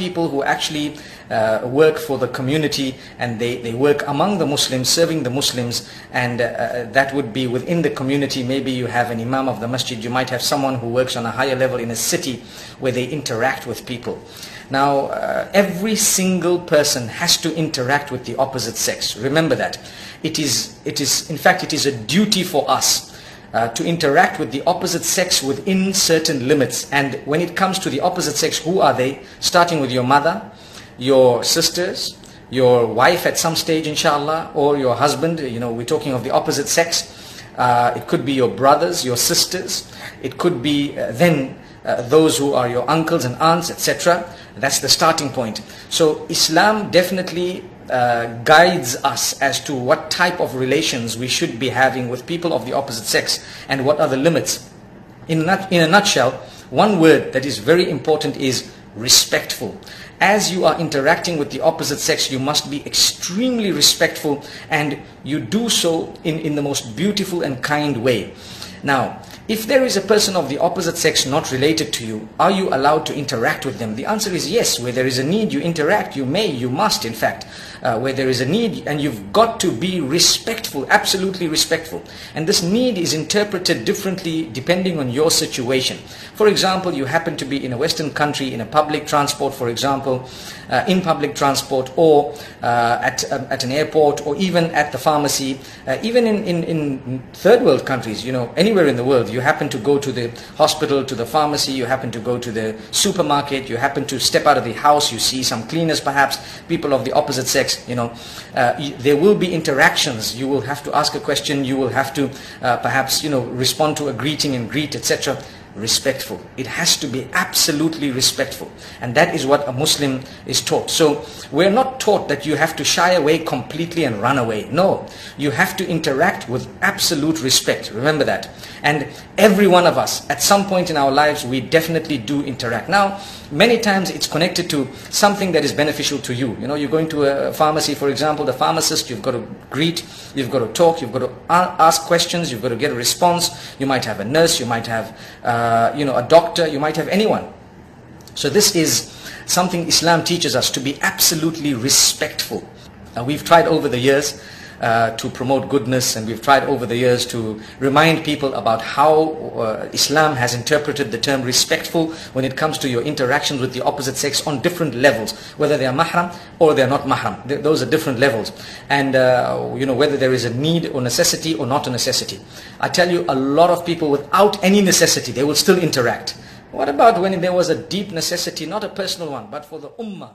people who actually work for the community, and they work among the Muslims, serving the Muslims, and that would be within the community. Maybe you have an imam of the masjid, you might have someone who works on a higher level in a city where they interact with people. Now, every single person has to interact with the opposite sex. Remember that. In fact, it is a duty for us to interact with the opposite sex within certain limits. And when it comes to the opposite sex, who are they? Starting with your mother, your sisters, your wife at some stage, inshallah, or your husband. You know, we're talking of the opposite sex. It could be your brothers, your sisters. It could be those who are your uncles and aunts, etc. That's the starting point. So Islam definitely guides us as to what type of relations we should be having with people of the opposite sex, and what are the limits. In a nutshell, one word that is very important is respectful. As you are interacting with the opposite sex, you must be extremely respectful, and you do so in the most beautiful and kind way. Now, if there is a person of the opposite sex not related to you, are you allowed to interact with them? The answer is yes. Where there is a need, you interact. You may, you must, in fact. Where there is a need, and you've got to be respectful, absolutely respectful. And this need is interpreted differently depending on your situation. For example, you happen to be in a Western country, in a public transport, for example, in public transport, or at an airport, or even at the pharmacy, even in third world countries, you know, anywhere in the world. You happen to go to the hospital, to the pharmacy, you happen to go to the supermarket, you happen to step out of the house, you see some cleaners perhaps, people of the opposite sex, you know, there will be interactions. You will have to ask a question, you will have to perhaps, you know, respond to a greeting and greet, etc. Respectful. It has to be absolutely respectful, and that is what a Muslim is taught. So we're not taught that you have to shy away completely and run away. No, you have to interact with absolute respect. Remember that. And every one of us, at some point in our lives, we definitely do interact. Now, many times it's connected to something that is beneficial to you. You know, you're going to a pharmacy, for example, the pharmacist, you've got to greet, you've got to talk, you've got to ask questions, you've got to get a response. You might have a nurse, you might have you know, a doctor, you might have anyone. So this is something Islam teaches us, to be absolutely respectful. We've tried over the years to promote goodness, and we've tried over the years to remind people about how Islam has interpreted the term respectful when it comes to your interactions with the opposite sex on different levels, whether they are mahram or they are not mahram. Those are different levels, and you know, whether there is a need or necessity or not a necessity. I tell you, a lot of people without any necessity, they will still interact. What about when there was a deep necessity, not a personal one, but for the ummah?